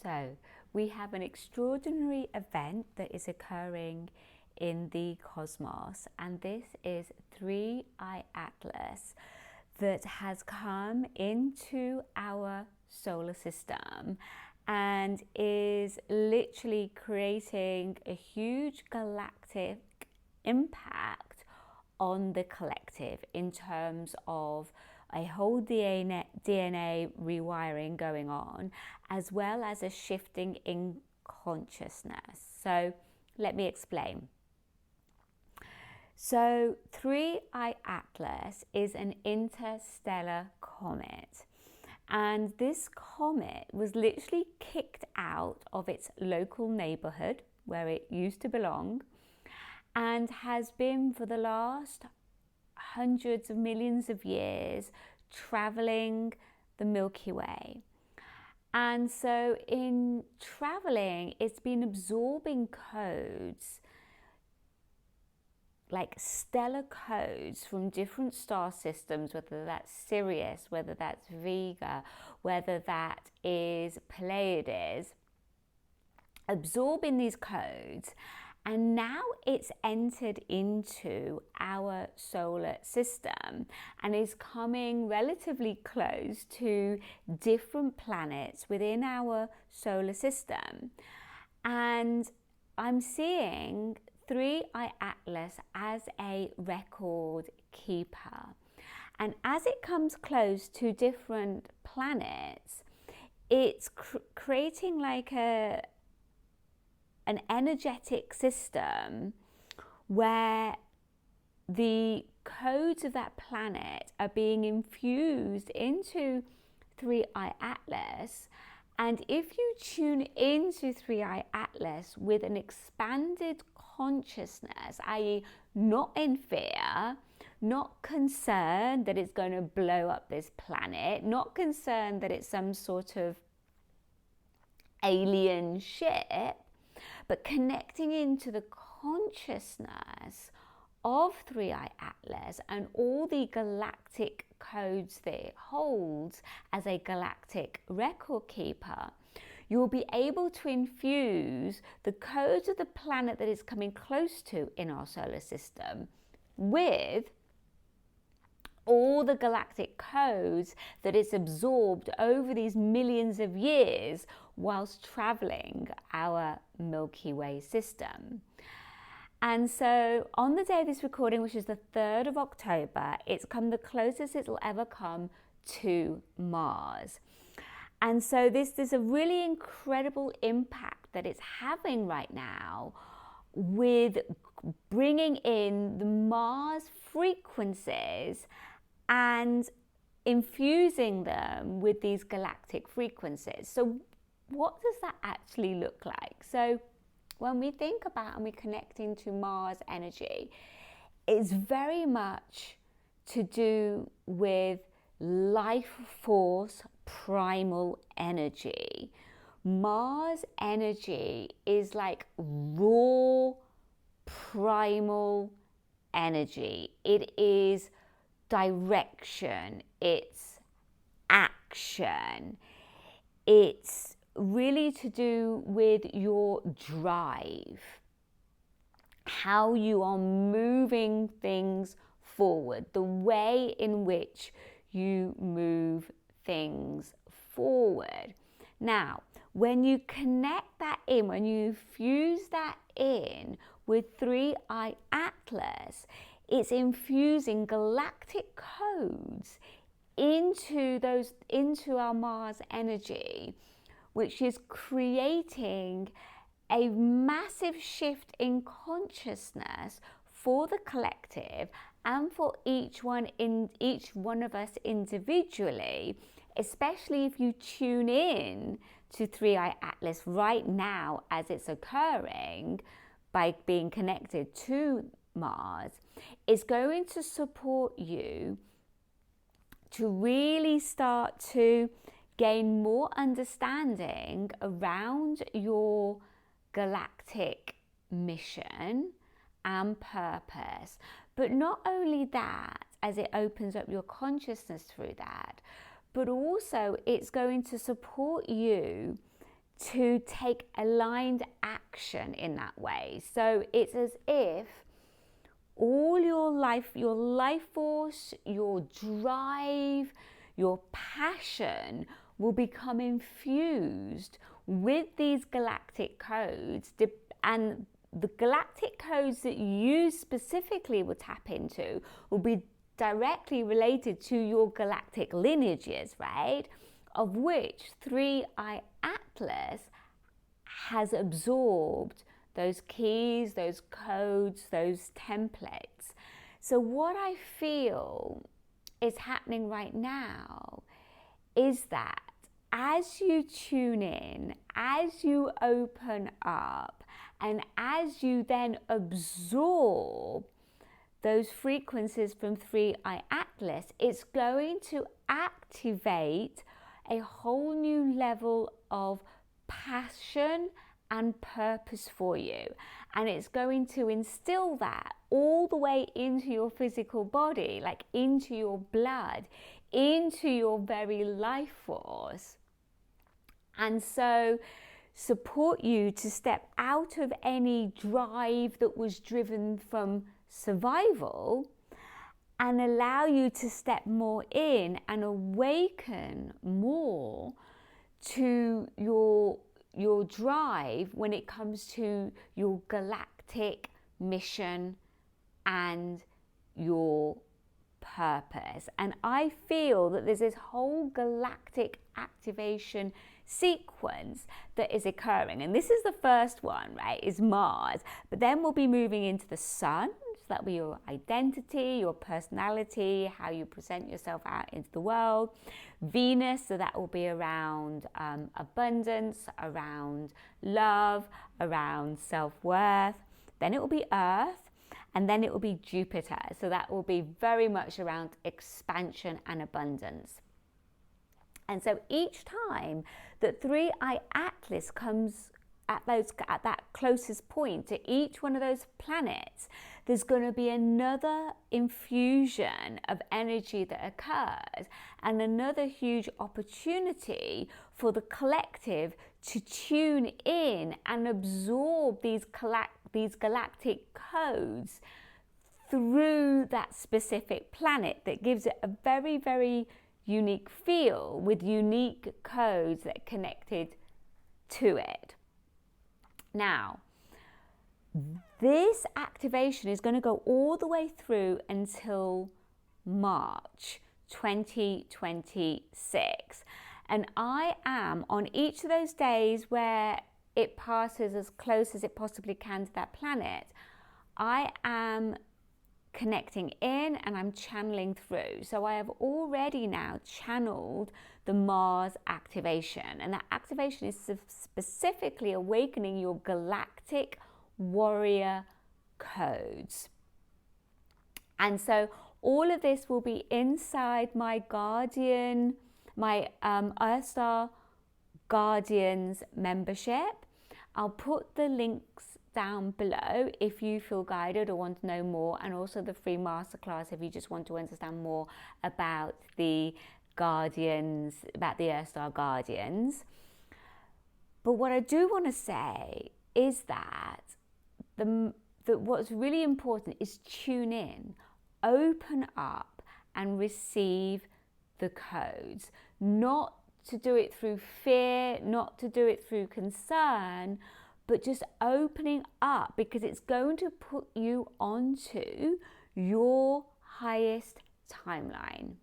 So, we have an extraordinary event that is occurring in the cosmos, and this is 3I Atlas that has come into our solar system and is literally creating a huge galactic impact on the collective in terms of a whole DNA rewiring going on, as well as a shifting in consciousness. So let me explain. So 3I Atlas is an interstellar comet. And this comet was literally kicked out of its local neighborhood where it used to belong, and has been for the last hundreds of millions of years traveling the Milky Way. And so in traveling, it's been absorbing codes, like stellar codes from different star systems, whether that's Sirius, whether that's Vega, whether that is Pleiades, absorbing these codes. And now it's entered into our solar system and is coming relatively close to different planets within our solar system. And I'm seeing 3I Atlas as a record keeper. And as it comes close to different planets, it's creating like an energetic system where the codes of that planet are being infused into 3I Atlas. And if you tune into 3I Atlas with an expanded consciousness, i.e. not in fear, not concerned that it's going to blow up this planet, not concerned that it's some sort of alien ship, but connecting into the consciousness of 3I Atlas and all the galactic codes that it holds as a galactic record keeper, you'll be able to infuse the codes of the planet that is coming close to in our solar system with all the galactic codes that it's absorbed over these millions of years whilst traveling our Milky Way system. And so on the day of this recording, which is the 3rd of October, it's come the closest it'll ever come to Mars. And so there's a really incredible impact that it's having right now with bringing in the Mars frequencies and infusing them with these galactic frequencies. So what does that actually look like? So when we think about and we're connecting to Mars energy, it's very much to do with life force, primal energy. Mars energy is like raw, primal energy. It is direction, it's action, it's really to do with your drive, how you are moving things forward, the way in which you move things forward. Now, when you connect that in, when you fuse that in with 3I Atlas, it's infusing galactic codes into our Mars energy, which is creating a massive shift in consciousness for the collective and for each one of us individually, especially if you tune in to 3I Atlas right now as it's occurring by being connected to Mars, is going to support you to really start to gain more understanding around your galactic mission and purpose. But not only that, as it opens up your consciousness through that, but also it's going to support you to take aligned action in that way. So it's as if all your life force, your drive, your passion will become infused with these galactic codes, and the galactic codes that you specifically will tap into will be directly related to your galactic lineages, right? Of which 3i Atlas has absorbed those keys, those codes, those templates. So what I feel is happening right now is that as you tune in, as you open up, and as you then absorb those frequencies from 3i Atlas, it's going to activate a whole new level of passion and purpose for you. And it's going to instill that all the way into your physical body, like into your blood, into your very life force. And so support you to step out of any drive that was driven from survival and allow you to step more in and awaken more to your drive when it comes to your galactic mission and your purpose. And I feel that there's this whole galactic activation sequence that is occurring, and this is the first one, right, is Mars, but then we'll be moving into the sun. So that'll be your identity, your personality, how you present yourself out into the world. Venus, so that will be around abundance, around love, around self-worth. Then it will be Earth, and then it will be Jupiter, so that will be very much around expansion and abundance. And so each time that 3i Atlas comes at that closest point to each one of those planets, there's going to be another infusion of energy that occurs, and another huge opportunity for the collective to tune in and absorb these galactic codes through that specific planet, that gives it a very, very unique feel with unique codes that are connected to it. Now, this activation is going to go all the way through until March 2026. And I am on each of those days where it passes as close as it possibly can to that planet, I am connecting in and I'm channeling through. So I have already now channeled the Mars activation, and that activation is specifically awakening your galactic warrior codes. And so all of this will be inside my Guardian, my Earthstar Guardians membership. I'll put the links down below if you feel guided or want to know more, and also the free masterclass if you just want to understand more about the Guardians, about the Earthstar Guardians. But what I do want to say is that what's really important is tune in, open up and receive the codes. Not to do it through fear, not to do it through concern, but just opening up, because it's going to put you onto your highest timeline.